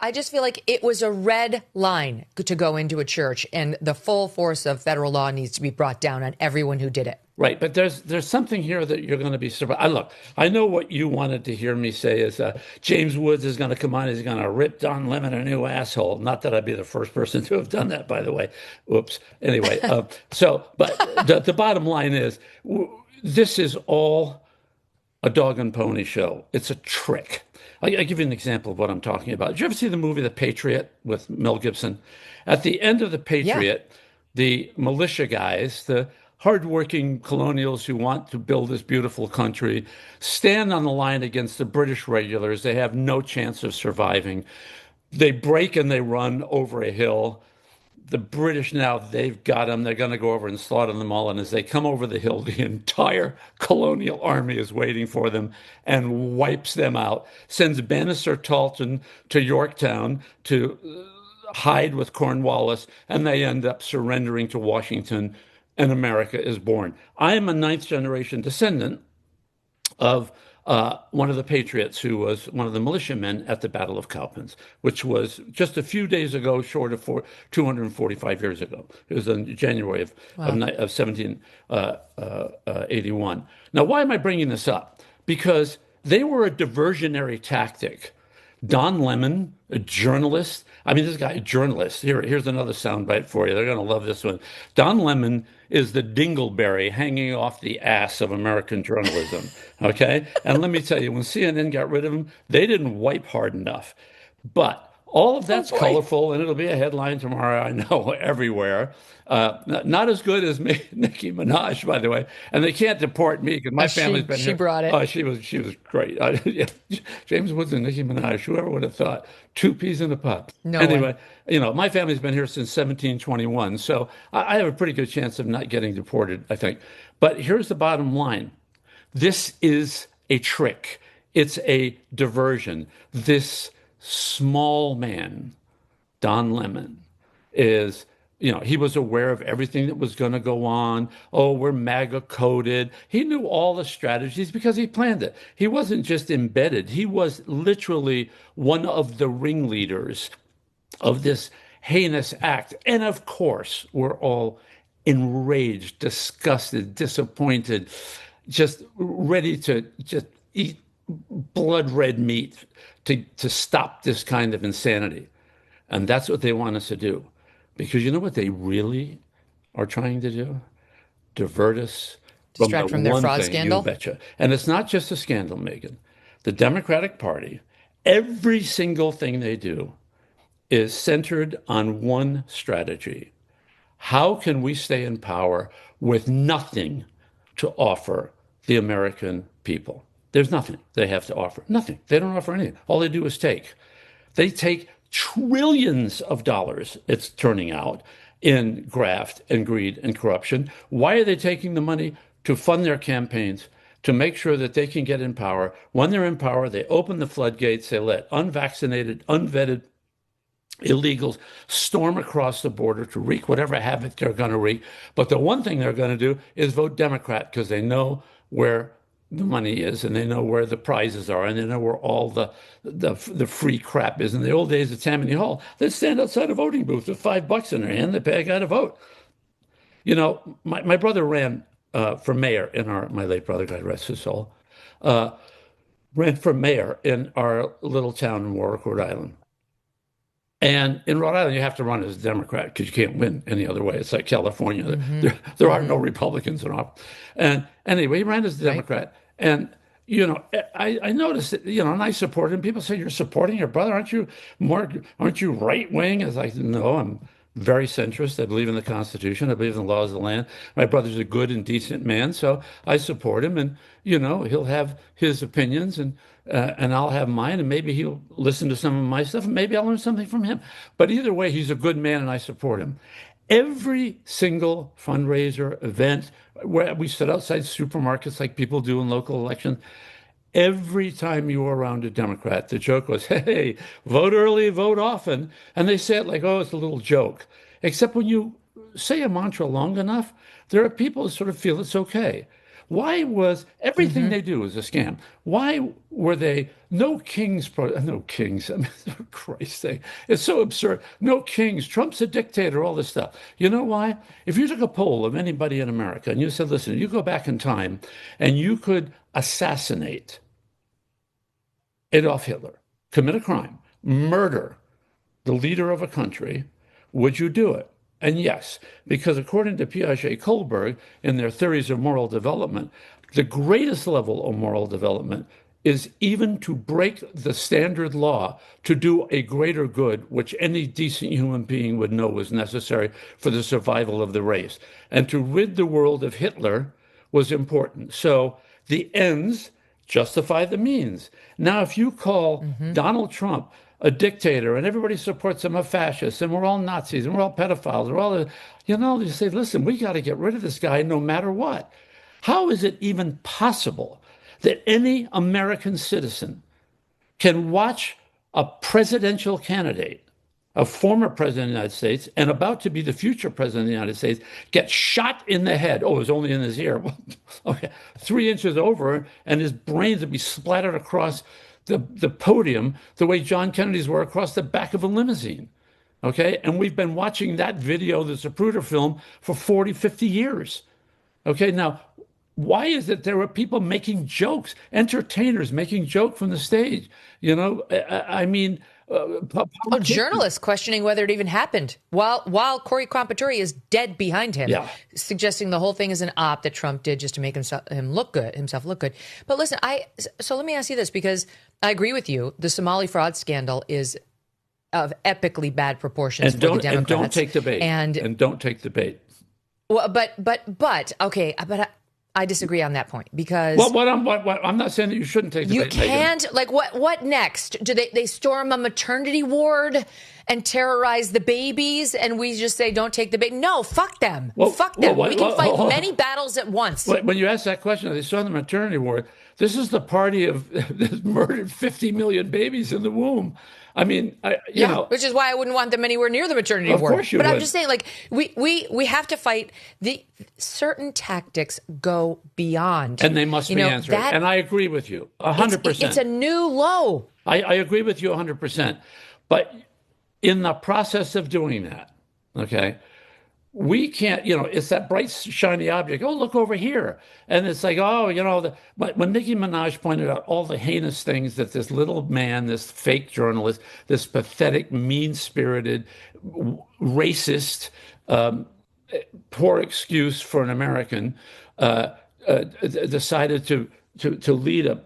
I just feel like it was a red line to go into a church, and the full force of federal law needs to be brought down on everyone who did it. Right, but there's something here that you're going to be surprised. Look, I know what you wanted to hear me say is James Woods is going to come on, he's going to rip Don Lemon a new asshole. Not that I'd be the first person to have done that, by the way. Oops. Anyway, but the bottom line is this is all a dog and pony show. It's a trick. I'll give you an example of what I'm talking about. Did you ever see the movie The Patriot with Mel Gibson? At the end of The Yeah. Patriot, the militia guys, the hardworking colonials who want to build this beautiful country, stand on the line against the British regulars. They have no chance of surviving. They break and they run over a hill. The British now, they've got them. They're going to go over and slaughter them all. And as they come over the hill, the entire colonial army is waiting for them and wipes them out, sends Bannister Tarleton to Yorktown to hide with Cornwallis, and they end up surrendering to Washington, and America is born. I am a ninth generation descendant of one of the patriots who was one of the militiamen at the Battle of Cowpens, which was just a few days ago, short of 245 years ago. It was in January of 1781. Now, why am I bringing this up? Because they were a diversionary tactic. Don Lemon, a journalist. I mean, this guy, a journalist. Here's another soundbite for you. They're going to love this one. Don Lemon is the dingleberry hanging off the ass of American journalism. Okay? And let me tell you, when CNN got rid of him, they didn't wipe hard enough. But all of that's colorful, and it'll be a headline tomorrow, I know, everywhere. Not as good as Nicki Minaj, by the way. And they can't deport me because my family's been here. She brought it. Oh, she was great. Yeah. James Woods and Nicki Minaj, whoever would have thought? Two peas in a pod. No anyway, one. My family's been here since 1721, so I have a pretty good chance of not getting deported, I think. But here's the bottom line. This is a trick. It's a diversion. This small man, Don Lemon, is, he was aware of everything that was going to go on. Oh, we're MAGA coded. He knew all the strategies because he planned it. He wasn't just embedded. He was literally one of the ringleaders of this heinous act. And of course, we're all enraged, disgusted, disappointed, just ready to just eat blood red meat to stop this kind of insanity. And that's what they want us to do. Because you know what they really are trying to do? Divert us Distract from their fraud scandal? You betcha. And it's not just a scandal, Megyn. The Democratic Party, every single thing they do is centered on one strategy. How can we stay in power with nothing to offer the American people? There's nothing they have to offer. Nothing. They don't offer anything. All they do is take. They take trillions of dollars, it's turning out, in graft and greed and corruption. Why are they taking the money? To fund their campaigns, to make sure that they can get in power. When they're in power, they open the floodgates. They let unvaccinated, unvetted illegals storm across the border to wreak whatever havoc they're going to wreak. But the one thing they're going to do is vote Democrat because they know where the money is, and they know where the prizes are, and they know where all the free crap is. In the old days of Tammany Hall, they'd stand outside a voting booth with $5 in their hand. They pay a guy to vote. My brother ran for mayor my late brother, God rest his soul, ran for mayor in our little town in Warwick, Rhode Island. And in Rhode Island, you have to run as a Democrat because you can't win any other way. It's like California. Mm-hmm. There are no Republicans in office. And anyway, he ran as a Democrat. Right. And, I noticed that, and I support him. People say, you're supporting your brother? Aren't you right wing? I was like, no, I'm very centrist. I believe in the Constitution. I believe in the laws of the land. My brother's a good and decent man, so I support him. And, he'll have his opinions and I'll have mine, and maybe he'll listen to some of my stuff, and maybe I'll learn something from him. But either way, he's a good man, and I support him. Every single fundraiser event where we sit outside supermarkets like people do in local elections, every time you were around a Democrat, the joke was, hey, vote early, vote often. And they say it like, oh, it's a little joke. Except when you say a mantra long enough, there are people who sort of feel it's okay. Why was everything they do is a scam? Why were they no kings? I mean, for Christ's sake, it's so absurd. No kings. Trump's a dictator. All this stuff. You know why? If you took a poll of anybody in America and you said, "Listen, you go back in time and you could assassinate Adolf Hitler, commit a crime, murder the leader of a country, would you do it?" And yes, because according to Piaget Kohlberg in their theories of moral development, the greatest level of moral development is even to break the standard law to do a greater good, which any decent human being would know was necessary for the survival of the race. And to rid the world of Hitler was important. So the ends justify the means. Now, if you call Donald Trump a dictator and everybody supports him a fascist and we're all Nazis and we're all pedophiles, we're all, you say, listen, we got to get rid of this guy no matter what. How is it even possible that any American citizen can watch a presidential candidate, a former president of the United States and about to be the future president of the United States, get shot in the head? Oh, it was only in his ear. Okay, 3 inches over, and his brains would be splattered across the podium the way John Kennedy's were across the back of a limousine. Okay, and we've been watching that video, the Zapruder film, for 40, 50 years. Okay, now, why is it there were people making jokes, entertainers making joke from the stage? I mean, journalists questioning whether it even happened while Corey Crampaturi is dead behind him, suggesting the whole thing is an op that Trump did just to make himself look good. But listen, so let me ask you this, because I agree with you. The Somali fraud scandal is of epically bad proportions for the Democrats. And don't take the bait. And don't take the bait. Well, but okay, but I disagree on that point, because I'm not saying that you shouldn't take the bait. You can't, like, what next? Do they storm a maternity ward and terrorize the babies, and we just say don't take the bait? No, fuck them. Fuck them. We can fight many battles at once. When you ask that question, they storm the maternity ward. This is the party that murdered 50 million babies in the womb. I mean, you know, which is why I wouldn't want them anywhere near the maternity ward. Of course you would. I'm just saying, like, we have to fight. The certain tactics go beyond, and they must be answered. And I agree with you 100%. It's a new low. I agree with you 100%. But in the process of doing that, okay, we can't, it's that bright, shiny object. Oh, look over here. And it's like, when Nicki Minaj pointed out all the heinous things that this little man, this fake journalist, this pathetic, mean-spirited, racist, poor excuse for an American, decided to lead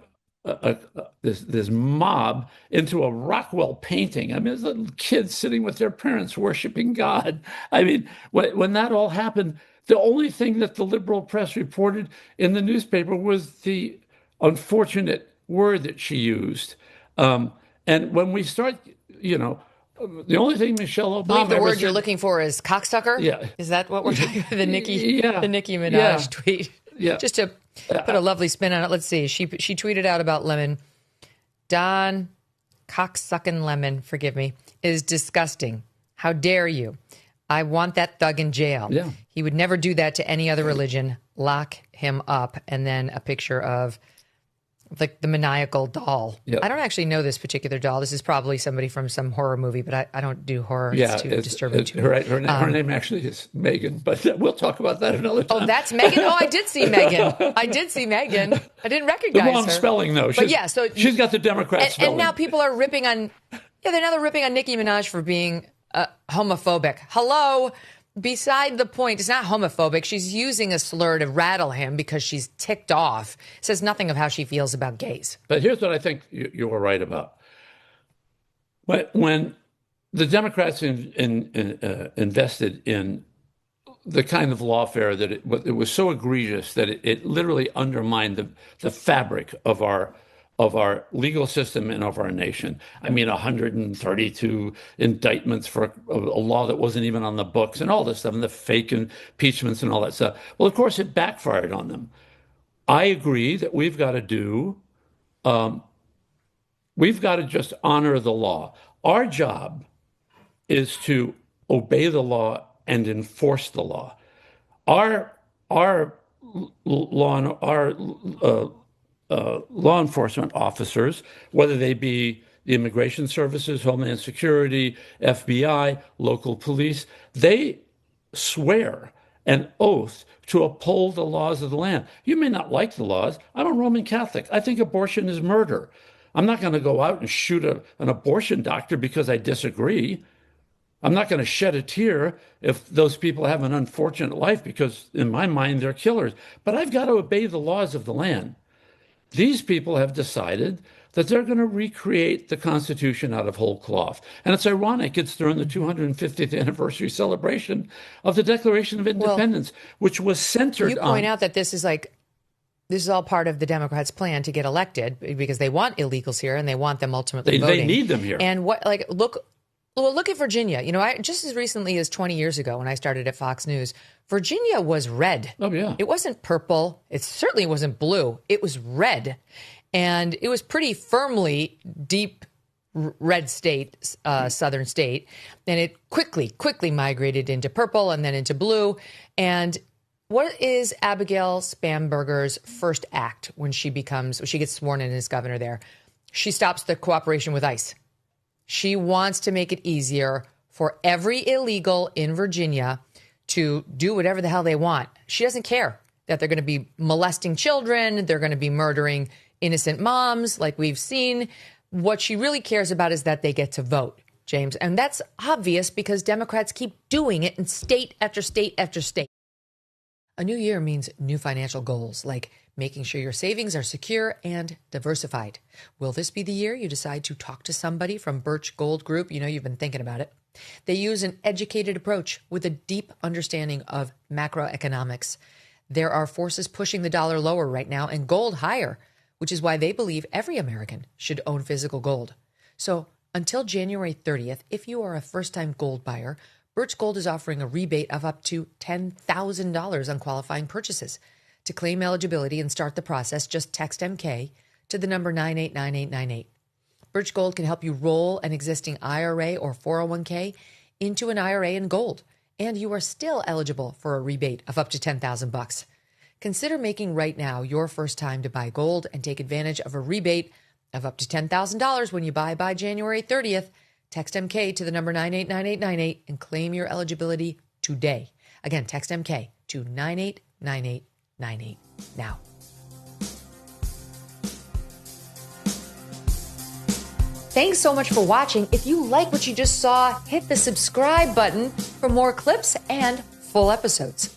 this mob into a Rockwell painting. I mean, there's little kids sitting with their parents worshiping God. I mean, when that all happened, the only thing that the liberal press reported in the newspaper was the unfortunate word that she used. And when we start, the only thing Michelle Obama, I believe the word you're looking for is cocksucker. Yeah, is that what we're talking about? The Nicki Minaj tweet. Yeah, just to put a lovely spin on it. Let's see. She tweeted out about Lemon. Don cocksucking Lemon, forgive me, is disgusting. How dare you? I want that thug in jail. Yeah. He would never do that to any other religion. Lock him up. And then a picture of the maniacal doll. Yep. I don't actually know this particular doll. This is probably somebody from some horror movie, but I don't do horror. Yeah, it's too disturbing to me. Her name actually is Megan, but we'll talk about that another time. Oh, that's Megan? Oh, I did see Megan. I didn't recognize her. The wrong her. spelling, though. So she's got the Democrat spelling. And now people are ripping on, they're ripping on Nicki Minaj for being homophobic. Hello? Beside the point, it's not homophobic. She's using a slur to rattle him because she's ticked off. It says nothing of how she feels about gays. But here's what I think you were right about. When the Democrats invested in the kind of lawfare that it was so egregious that it literally undermined the fabric of our legal system and of our nation. I mean, 132 indictments for a law that wasn't even on the books and all this stuff, and the fake impeachments and all that stuff. Well, of course, it backfired on them. I agree that we've got to just honor the law. Our job is to obey the law and enforce the law. Our law enforcement officers, whether they be the Immigration Services, Homeland Security, FBI, local police, they swear an oath to uphold the laws of the land. You may not like the laws. I'm a Roman Catholic. I think abortion is murder. I'm not going to go out and shoot an abortion doctor because I disagree. I'm not going to shed a tear if those people have an unfortunate life because, in my mind, they're killers. But I've got to obey the laws of the land. These people have decided that they're going to recreate the Constitution out of whole cloth. And it's ironic, it's during the 250th anniversary celebration of the Declaration of Independence, which was centered on... You point out that this is all part of the Democrats' plan to get elected because they want illegals here and they want them ultimately voting. They need them here. And look at Virginia. You know, just as recently as 20 years ago when I started at Fox News, Virginia was red. Oh, yeah. It wasn't purple. It certainly wasn't blue. It was red. And it was pretty firmly deep red state, southern state. And it quickly migrated into purple and then into blue. And what is Abigail Spanberger's first act when she gets sworn in as governor there? She stops the cooperation with ICE. She wants to make it easier for every illegal in Virginia to do whatever the hell they want. She doesn't care that they're going to be molesting children. They're going to be murdering innocent moms like we've seen. What she really cares about is that they get to vote, James. And that's obvious because Democrats keep doing it in state after state after state. A new year means new financial goals, like making sure your savings are secure and diversified. Will this be the year you decide to talk to somebody from Birch Gold Group? You know, you've been thinking about it. They use an educated approach with a deep understanding of macroeconomics. There are forces pushing the dollar lower right now and gold higher, which is why they believe every American should own physical gold. So until January 30th, if you are a first-time gold buyer, Birch Gold is offering a rebate of up to $10,000 on qualifying purchases. To claim eligibility and start the process, just text MK to the number 989898. Birch Gold can help you roll an existing IRA or 401k into an IRA in gold, and you are still eligible for a rebate of up to $10,000. Consider making right now your first time to buy gold and take advantage of a rebate of up to $10,000 when you buy by January 30th. Text MK to the number 989898 and claim your eligibility today. Again, text MK to 989898 now. Thanks so much for watching. If you like what you just saw, hit the subscribe button for more clips and full episodes.